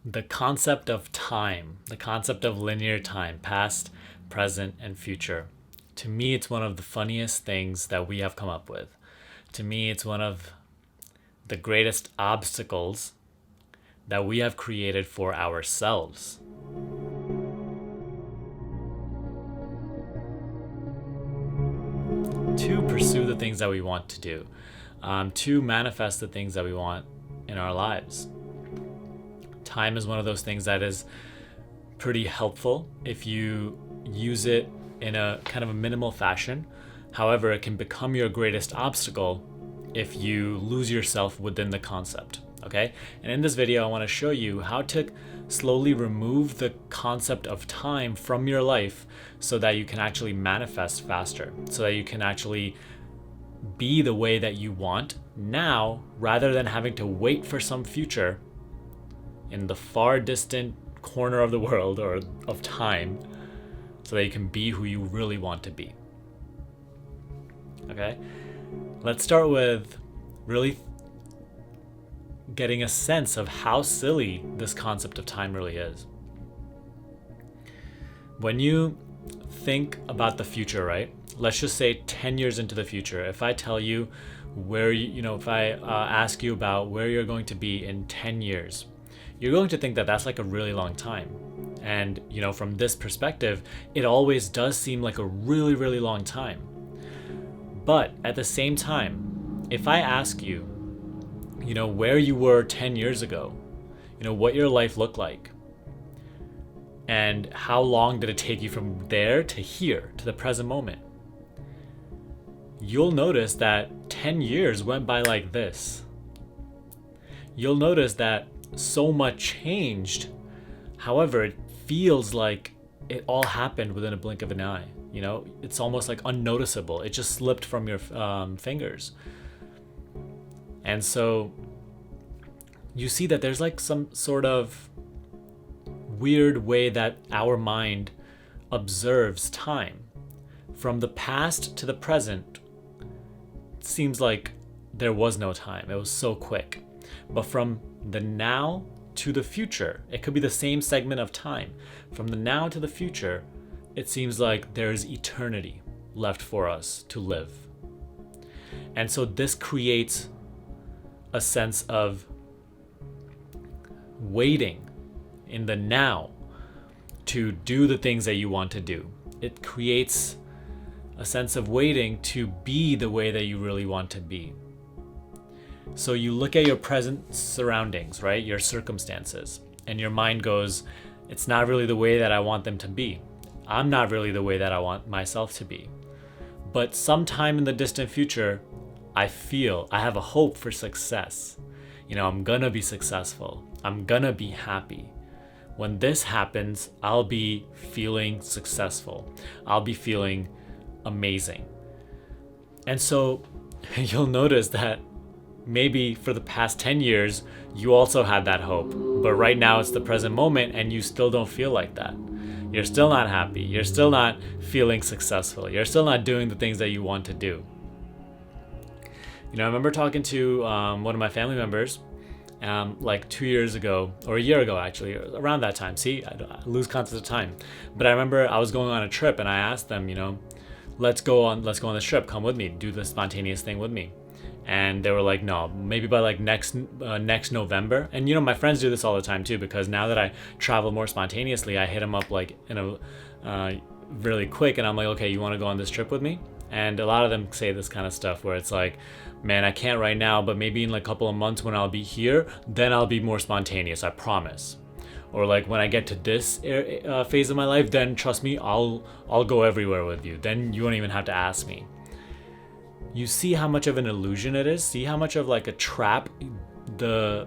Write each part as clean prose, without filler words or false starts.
The concept of time, the concept of linear time, past, present, and future. To me, it's one of the funniest things that we have come up with. To me, it's one of the greatest obstacles that we have created for ourselves. To pursue the things that we want to do, to manifest the things that we want in our lives. Time is one of those things that is pretty helpful if you use it in a kind of a minimal fashion. However, it can become your greatest obstacle if you lose yourself within the concept. Okay? And in this video, I want to show you how to slowly remove the concept of time from your life so that you can actually manifest faster, so that you can actually be the way that you want now rather than having to wait for some future in the far distant corner of the world or of time so that you can be who you really want to be. Okay? Let's start with really getting a sense of how silly this concept of time really is. When you think about the future, right? Let's just say 10 years into the future. If I tell you where if I ask you about where you're going to be in 10 years, you're going to think that that's like a really long time. And, from this perspective, it always does seem like a really, really long time. But at the same time, if I ask you, where you were 10 years ago, what your life looked like, and how long did it take you from there to here, to the present moment, you'll notice that 10 years went by like this. You'll notice that so much changed. However, it feels like it all happened within a blink of an eye. It's almost like unnoticeable. It just slipped from your fingers. And so you see that there's like some sort of weird way that our mind observes time. From the past to the present, it seems like there was no time. It was so quick. But from the now to the future, it could be the same segment of time. From the now to the future, it seems like there's eternity left for us to live. And so this creates a sense of waiting in the now to do the things that you want to do. It creates a sense of waiting to be the way that you really want to be. So you look at your present surroundings, right? Your circumstances, and your mind goes, it's not really the way that I want them to be. I'm not really the way that I want myself to be. But sometime in the distant future, I have a hope for success. I'm gonna be successful. I'm gonna be happy. When this happens, I'll be feeling successful. I'll be feeling amazing. And so you'll notice that maybe for the past 10 years, you also had that hope. But right now it's the present moment and you still don't feel like that. You're still not happy. You're still not feeling successful. You're still not doing the things that you want to do. I remember talking to one of my family members like 2 years ago, or a year ago actually, around that time. See, I lose concept of time. But I remember I was going on a trip and I asked them, let's go on this trip. Come with me. Do the spontaneous thing with me. And they were like, no, maybe by like next November. And my friends do this all the time too, because now that I travel more spontaneously, I hit them up like in a really quick, and I'm like, okay, you want to go on this trip with me? And a lot of them say this kind of stuff where it's like, man, I can't right now, but maybe in like a couple of months when I'll be here, then I'll be more spontaneous, I promise. Or like when I get to this phase of my life, then trust me, I'll go everywhere with you. Then you won't even have to ask me. You see how much of an illusion it is? See how much of like a trap the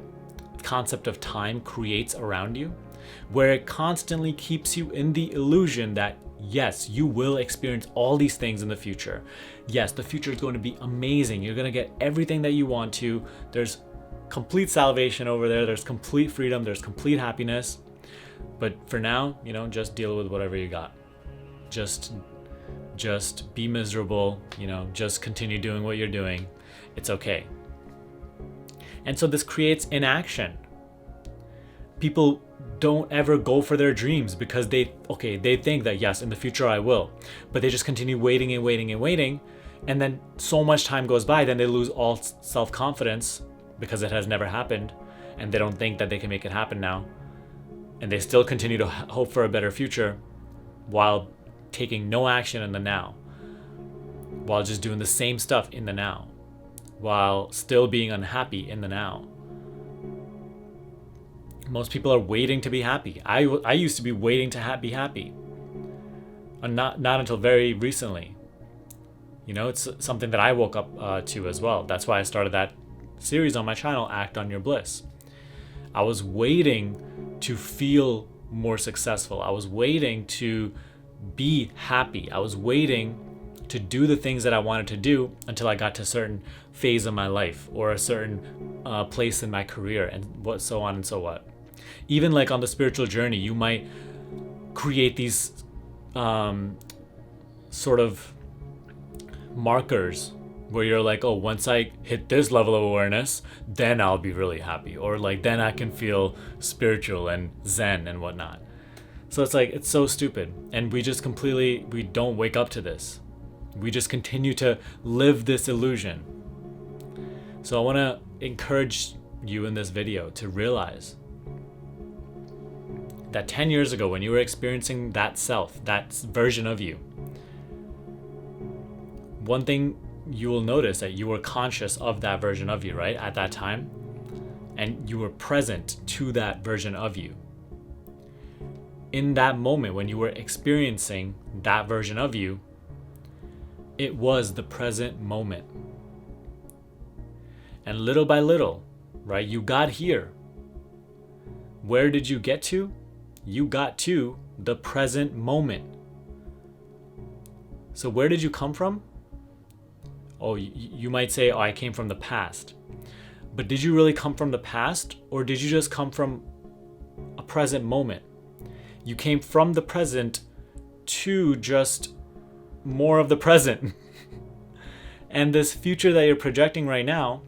concept of time creates around you? Where it constantly keeps you in the illusion that yes, you will experience all these things in the future. Yes, the future is going to be amazing. You're going to get everything that you want to. There's complete salvation over there. There's complete freedom. There's complete happiness. But for now, just deal with whatever you got. Just be miserable, just continue doing what you're doing. It's okay. And so this creates inaction. people don't ever go for their dreams because they think that yes, in the future I will, but they just continue waiting and waiting and waiting, and then so much time goes by, then they lose all self-confidence because it has never happened, and they don't think that they can make it happen now, and they still continue to hope for a better future while taking no action in the now, while just doing the same stuff in the now, while still being unhappy in the now. Most people are waiting to be happy. I used to be waiting to be happy. And not until very recently. You know, it's something that I woke up to as well. That's why I started that series on my channel, Act on Your Bliss. I was waiting to feel more successful. I was waiting to be happy. I was waiting to do the things that I wanted to do until I got to a certain phase of my life or a certain place in my career, and so on and so what. Even like on the spiritual journey, you might create these sort of markers where you're like, oh, once I hit this level of awareness, then I'll be really happy, or like then I can feel spiritual and zen and whatnot. So it's like, it's so stupid, and we don't wake up to this. We just continue to live this illusion. So I want to encourage you in this video to realize that 10 years ago, when you were experiencing that self, that version of you, one thing you will notice that you were conscious of that version of you, right? At that time, and you were present to that version of you. In that moment, when you were experiencing that version of you, it was the present moment. And little by little, right, you got here. Where did you get to? You got to the present moment. So where did you come from? Oh, you might say, oh, I came from the past. But did you really come from the past, or did you just come from a present moment? You came from the present to just more of the present. And this future that you're projecting right now,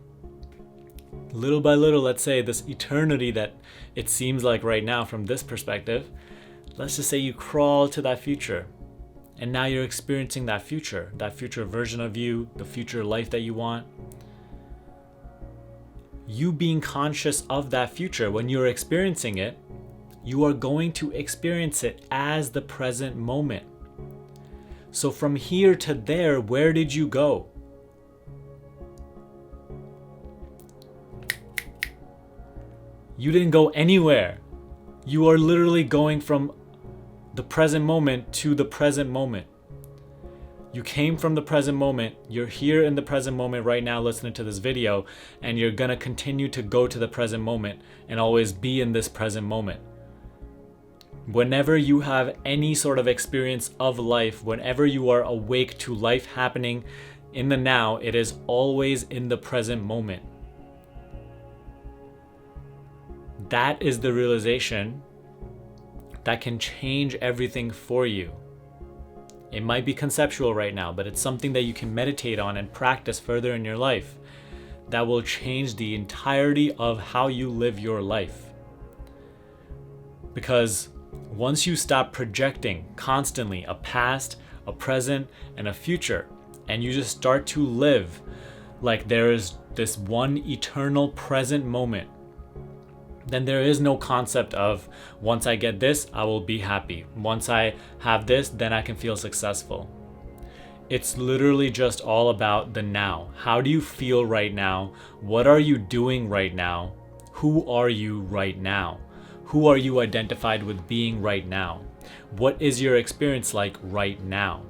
little by little, let's say this eternity that it seems like right now from this perspective, let's just say you crawl to that future, and now you're experiencing that future version of you, the future life that you want. You being conscious of that future, when you're experiencing it, you are going to experience it as the present moment. So from here to there, where did you go? You didn't go anywhere. You are literally going from the present moment to the present moment. You came from the present moment. You're here in the present moment right now listening to this video, and you're gonna continue to go to the present moment and always be in this present moment. Whenever you have any sort of experience of life, whenever you are awake to life happening in the now, it is always in the present moment. That is the realization that can change everything for you. It might be conceptual right now, but it's something that you can meditate on and practice further in your life that will change the entirety of how you live your life. Because once you stop projecting constantly a past, a present, and a future, and you just start to live like there is this one eternal present moment, then there is no concept of once I get this, I will be happy. Once I have this, then I can feel successful. It's literally just all about the now. How do you feel right now? What are you doing right now? Who are you right now? Who are you identified with being right now? What is your experience like right now?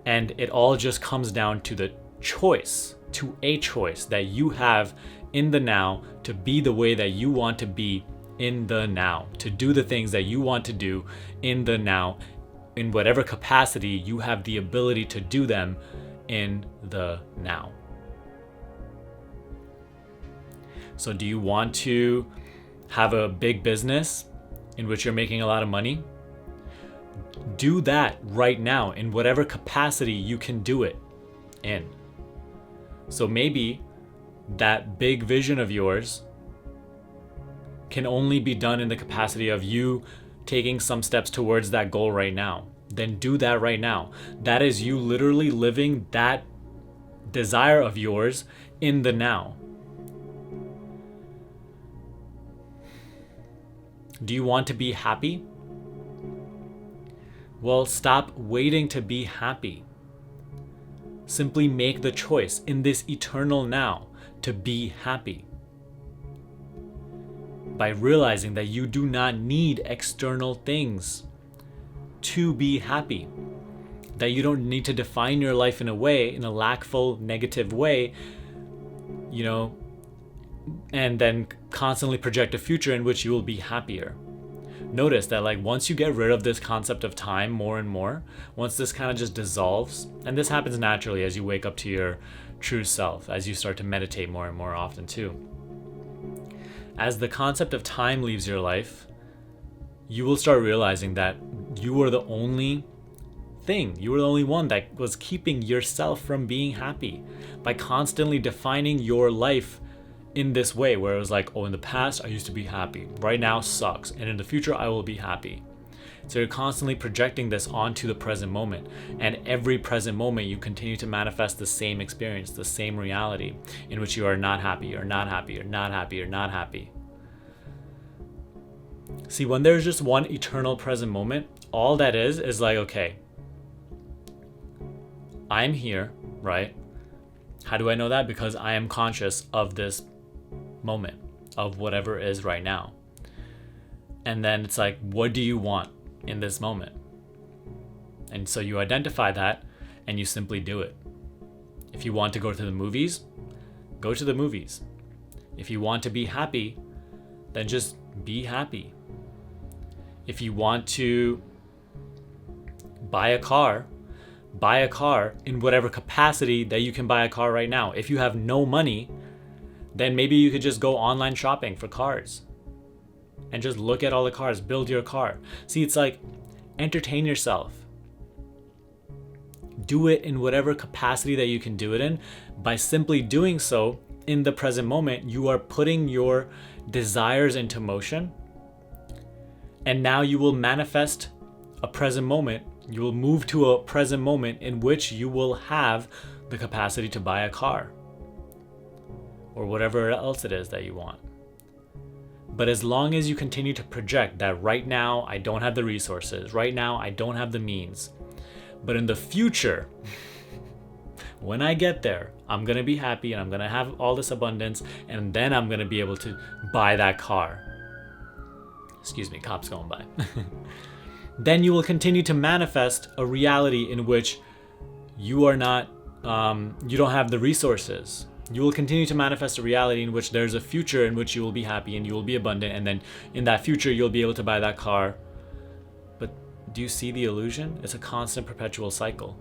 And it all just comes down to the choice, to a choice that you have in the now to be the way that you want to be in the now, to do the things that you want to do in the now, in whatever capacity you have the ability to do them in the now. So do you want to have a big business in which you're making a lot of money? Do that right now in whatever capacity you can do it in. So maybe that big vision of yours can only be done in the capacity of you taking some steps towards that goal right now, then do that right now. That is you literally living that desire of yours in the now. Do you want to be happy? Well, stop waiting to be happy. Simply make the choice in this eternal now to be happy. By realizing that you do not need external things to be happy. That you don't need to define your life in a way, in a lackful, negative way, and then constantly project a future in which you will be happier. Notice that once you get rid of this concept of time more and more, once this kind of just dissolves, and this happens naturally as you wake up to your true self, as you start to meditate more and more often too. As the concept of time leaves your life, you will start realizing that you are the only thing, you were the only one that was keeping yourself from being happy by constantly defining your life in this way, where it was in the past I used to be happy, right now sucks, and in the future I will be happy. So you're constantly projecting this onto the present moment, and every present moment you continue to manifest the same experience, the same reality in which you are not happy, you're not happy, you're not happy, you're not happy. See, when there's just one eternal present moment, all that is okay, I'm here, right? How do I know that? Because I am conscious of this moment, of whatever is right now. And then it's what do you want in this moment? And so you identify that and you simply do it. If you want to go to the movies, go to the movies. If you want to be happy, then just be happy. If you want to buy a car in whatever capacity that you can buy a car right now. If you have no money, then maybe you could just go online shopping for cars and just look at all the cars, build your car. See, it's entertain yourself. Do it in whatever capacity that you can do it in. By simply doing so in the present moment, you are putting your desires into motion. And now you will manifest a present moment. You will move to a present moment in which you will have the capacity to buy a car or whatever else it is that you want. But as long as you continue to project that right now I don't have the resources, right now I don't have the means, but in the future, when I get there, I'm going to be happy and I'm going to have all this abundance, and then I'm going to be able to buy that car. Excuse me, cops going by. Then you will continue to manifest a reality in which you are not, you don't have the resources. You will continue to manifest a reality in which there's a future in which you will be happy and you will be abundant, and then in that future you'll be able to buy that car. But do you see the illusion? It's a constant perpetual cycle.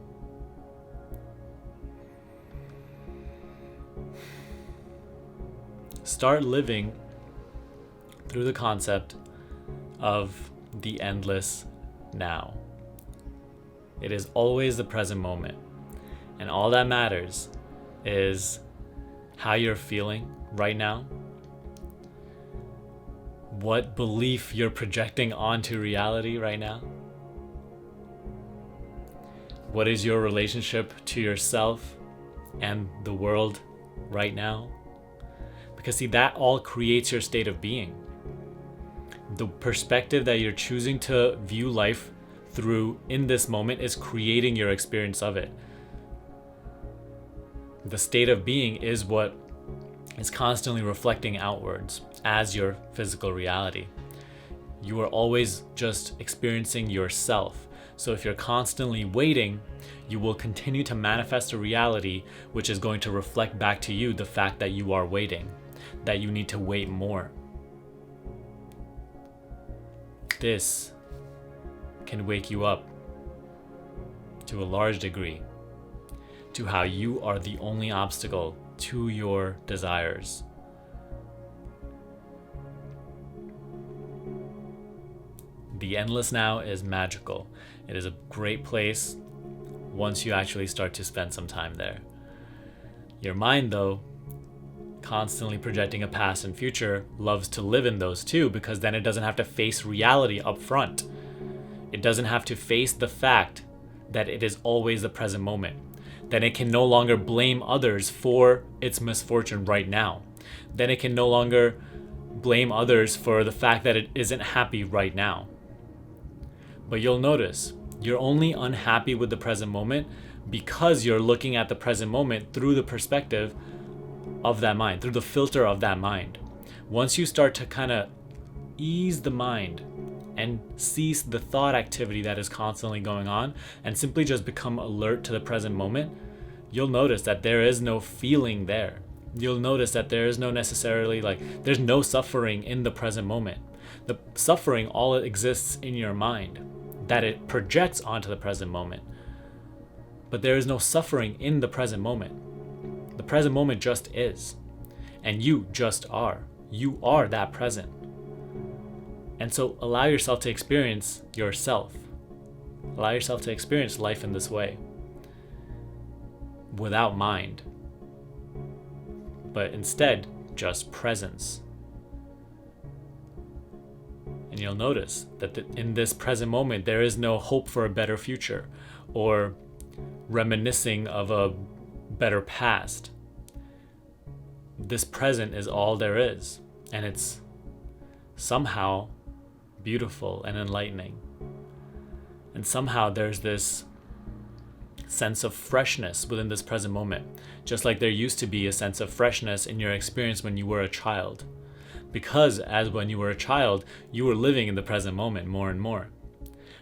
Start living through the concept of the endless now. It is always the present moment, and all that matters is how you're feeling right now, what belief you're projecting onto reality right now, what is your relationship to yourself and the world right now. Because see, that all creates your state of being. The perspective that you're choosing to view life through in this moment is creating your experience of it. The state of being is what is constantly reflecting outwards as your physical reality. You are always just experiencing yourself. So if you're constantly waiting, you will continue to manifest a reality which is going to reflect back to you the fact that you are waiting, that you need to wait more. This can wake you up to a large degree to how you are the only obstacle to your desires. The endless now is magical. It is a great place once you actually start to spend some time there. Your mind, though, constantly projecting a past and future loves to live in those too, because then it doesn't have to face reality up front. It doesn't have to face the fact that it is always the present moment. Then it can no longer blame others for its misfortune right now. Then it can no longer blame others for the fact that it isn't happy right now. But you'll notice you're only unhappy with the present moment because you're looking at the present moment through the perspective of that mind, through the filter of that mind. Once you start to kind of ease the mind and cease the thought activity that is constantly going on and simply just become alert to the present moment, you'll notice that there is no feeling there. You'll notice that there is no necessarily there's no suffering in the present moment. The suffering all exists in your mind that it projects onto the present moment. But there is no suffering in the present moment. The present moment just is. And you just are. You are that present. And so allow yourself to experience yourself. Allow yourself to experience life in this way. Without mind. But instead, just presence. And you'll notice that in this present moment, there is no hope for a better future or reminiscing of a better past. This present is all there is, and it's somehow beautiful and enlightening. And somehow there's this sense of freshness within this present moment, just like there used to be a sense of freshness in your experience when you were a child. Because as when you were a child, you were living in the present moment more and more.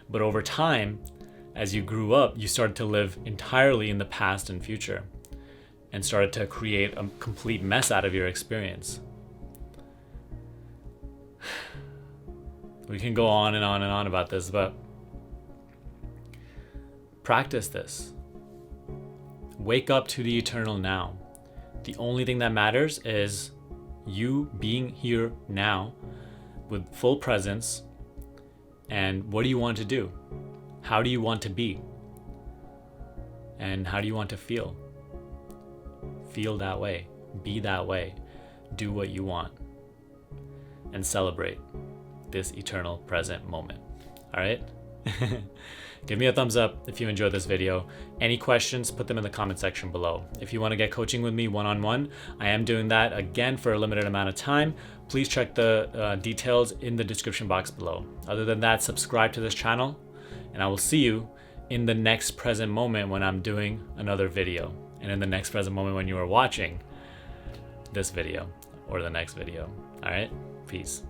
But over time, as you grew up, you started to live entirely in the past and future and started to create a complete mess out of your experience. We can go on and on and on about this, but practice this. Wake up to the eternal now. The only thing that matters is you being here now with full presence. And what do you want to do? How do you want to be? And how do you want to feel? Feel that way. Be that way. Do what you want. And celebrate this eternal present moment. All right? Give me a thumbs up if you enjoyed this video. Any questions, put them in the comment section below. If you want to get coaching with me one-on-one, I am doing that again for a limited amount of time. Please check the details in the description box below. Other than that, subscribe to this channel, and I will see you in the next present moment when I'm doing another video, and in the next present moment when you are watching this video or the next video. All right? Peace.